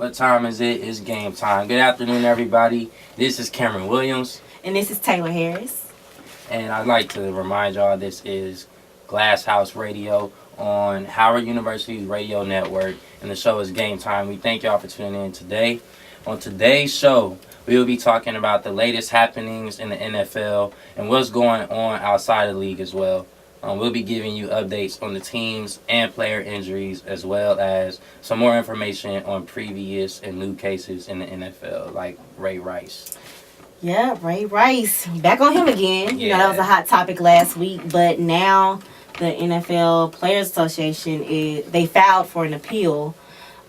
What time is it? It's game time. Good afternoon, everybody. This is Cameron Williams. And this is Taylor Harris. And I'd like to remind y'all this is Glasshouse Radio on Howard University's radio network. And the show is Game Time. We thank y'all for tuning in today. On today's show, we will be talking about the latest happenings in the NFL and what's going on outside the league as well. We'll be giving you updates on the teams and player injuries, as well as some more information on previous and new cases in the NFL, like Ray Rice. Yeah, Ray Rice. Back on him again. Yeah. You know, that was a hot topic last week, but now the NFL Players Association, they filed for an appeal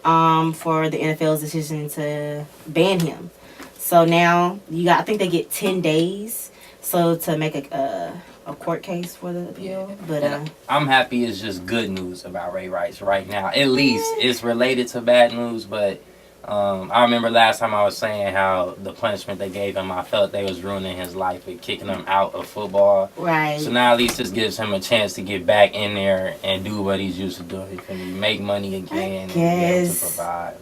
for the NFL's decision to ban him. So now, I think they get 10 days to make a court case for the appeal. Yeah. But I'm happy it's just good news about Ray Rice right now. At least it's related to bad news, but I remember last time I was saying how the punishment they gave him, I felt they was ruining his life with kicking him out of football. right. So now at least this gives him a chance to get back in there and do what he's used to doing. He can make money again and be able to provide.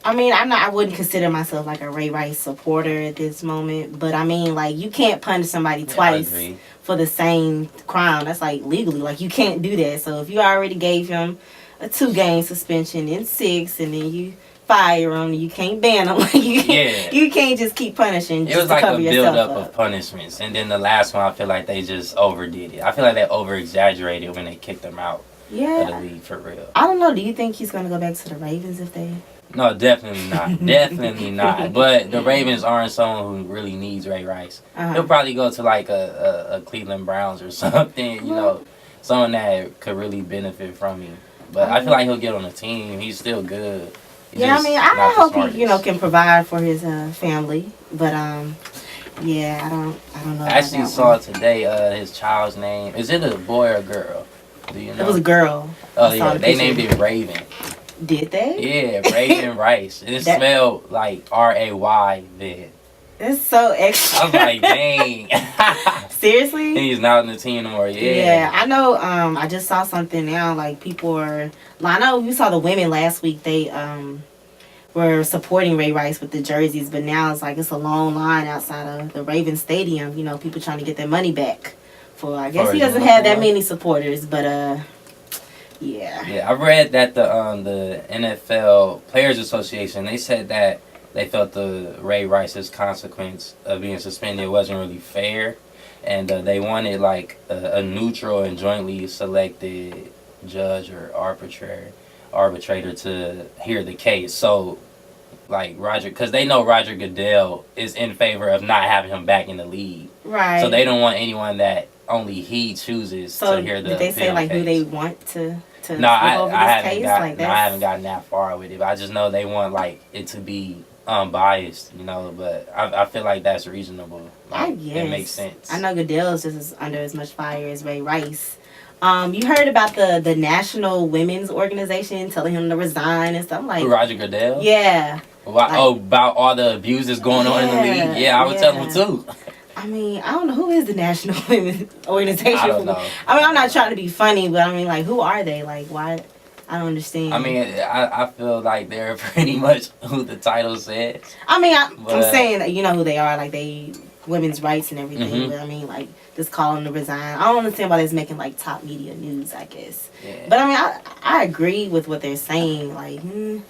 I mean, I wouldn't consider myself like a Ray Rice supporter at this moment, but I mean, like, you can't punish somebody twice for the same crime. That's like legally, like, you can't do that. So if you already gave him a 2-game suspension and 6, and then you fire him, you can't ban him. Like, you can't just keep punishing. It was like a build-up of punishments, and then the last one, I feel like they just overdid it. I feel like they over-exaggerated when they kicked him out of the league for real. I don't know. Do you think he's gonna go back to the Ravens if they? No, definitely not. Definitely not. But the Ravens aren't someone who really needs Ray Rice. He'll probably go to like a Cleveland Browns or something, you know, someone that could really benefit from him. But I feel like he'll get on a team. He's still good. I hope he, can provide for his family. But I don't know. I actually saw today his child's name. Is it a boy or a girl? Do you know? It was a girl. Oh yeah, they named it Raven. Did they? Yeah, Raven Rice. It spelled like R-A-Y then. It's so extra. I was like, dang. Seriously? He's not on the team anymore. Yeah, I know. I just saw something now. Like, people are. I know we saw the women last week. They were supporting Ray Rice with the jerseys, but now it's like it's a long line outside of the Raven Stadium. You know, people trying to get their money back. I guess he doesn't have that many supporters, but yeah. Yeah, I read that the NFL Players Association, they said that they felt the Ray Rice's consequence of being suspended wasn't really fair, and they wanted like a neutral and jointly selected judge or arbitrator to hear the case. So, like because they know Roger Goodell is in favor of not having him back in the league, right? So they don't want anyone that only he chooses to hear the. Did they say like who they want to? No, I haven't gotten that far with it. But I just know they want like it to be unbiased, But I feel like that's reasonable. Like, it makes sense. I know Goodell's just as under as much fire as Ray Rice. You heard about the National Women's Organization telling him to resign and stuff like. Roger Goodell. Yeah. About all the abuses going on in the league. Yeah, I would tell him too. I mean, I don't know who is the National Women's Organization. I don't know. I mean, I'm not trying to be funny, but I mean, like, who are they? Like, why? I don't understand. I mean, I feel like they're pretty much who the title says. I mean, I'm saying that you know who they are, like they women's rights and everything. Mm-hmm. But I mean, like, just calling to resign. I don't understand why they're making like top media news, I guess. Yeah. But I mean, I agree with what they're saying. Like, I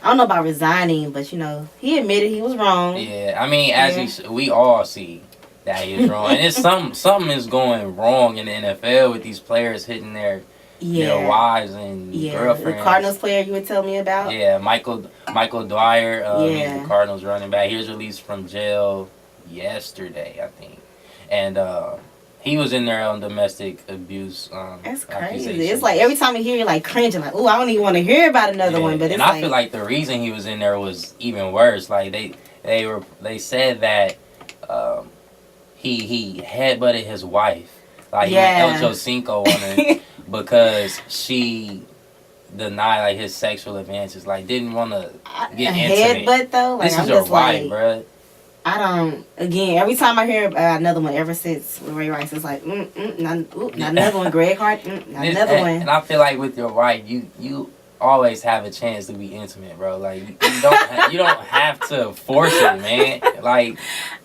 don't know about resigning, but he admitted he was wrong. Yeah, I mean, we all see that he is wrong, and it's something is going wrong in the NFL with these players hitting their wives and girlfriends. The Cardinals player you would tell me about. Yeah, Michael Dwyer. He's the Cardinals running back. He was released from jail yesterday, I think, and he was in there on domestic abuse. That's crazy. It's like every time you hear, you're like cringing, like, oh, I don't even want to hear about another one. But I feel like the reason he was in there was even worse. Like they said that he headbutted his wife, like he went El Cinco on her because she denied like his sexual advances, like didn't want to get intimate. Headbutt though, like, this is your wife, bruh. I don't. Again, every time I hear about another one, ever since with Ray Rice, it's like, not another one. Greg Hart, not another one. And I feel like with your wife, you always have a chance to be intimate, bro. Like you don't have to force it, man. Like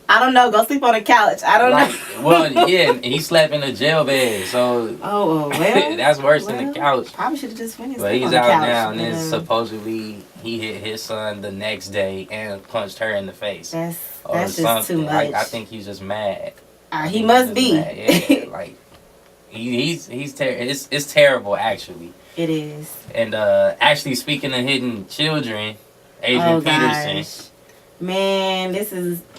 I don't know. Go sleep on the couch. I don't know. Well, yeah, and he slept in a jail bed, so well, that's worse than the couch. Probably should have just finished. But he's out now, and then supposedly he hit his son the next day and punched her in the face. That's just too much. Like, I think he's just mad. He must be. Yeah, like he's it's terrible, actually. It is. And actually, speaking of hitting children, Adrian Peterson. Gosh. Man,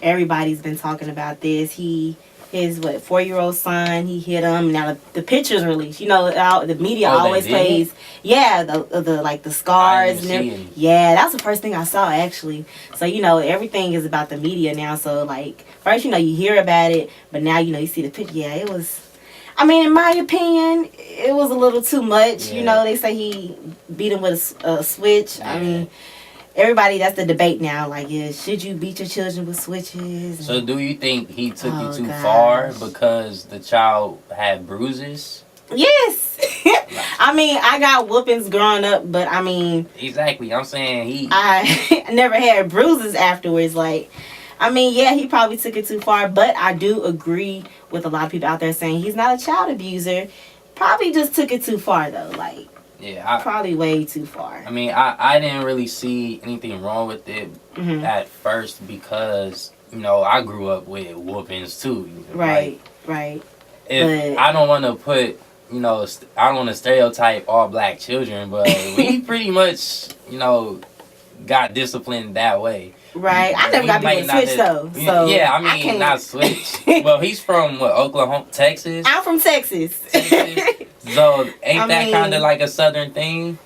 everybody's been talking about this. His 4-year-old son, he hit him. Now the pictures released. You know, the media always plays. Yeah, the scars. Yeah, that's the first thing I saw, actually. So, you know, everything is about the media now. So, like, first, you know, you hear about it, but now, you know, you see the picture. Yeah, it was. I mean, in my opinion, it was a little too much. Yeah. You know, they say he beat him with a switch. Yeah. I mean, everybody, that's the debate now. Like, should you beat your children with switches? So, do you think he took it too far because the child had bruises? Yes. I mean, I got whoopings growing up, but I mean... Exactly. I'm saying I never had bruises afterwards. Like, I mean, yeah, he probably took it too far, but I do agree with a lot of people out there saying he's not a child abuser. Probably just took it too far, though. Like, yeah, probably way too far. I mean, I didn't really see anything wrong with it at first because, you know, I grew up with whoopings, too. Right, right. I don't want to put, you know, I don't want to stereotype all black children, but we pretty much, you know, got disciplined that way. Right. I never got beat with switch, though. So yeah, I mean, not switch. Well, he's from, Oklahoma, Texas? I'm from Texas. So, ain't that kind of like a southern thing?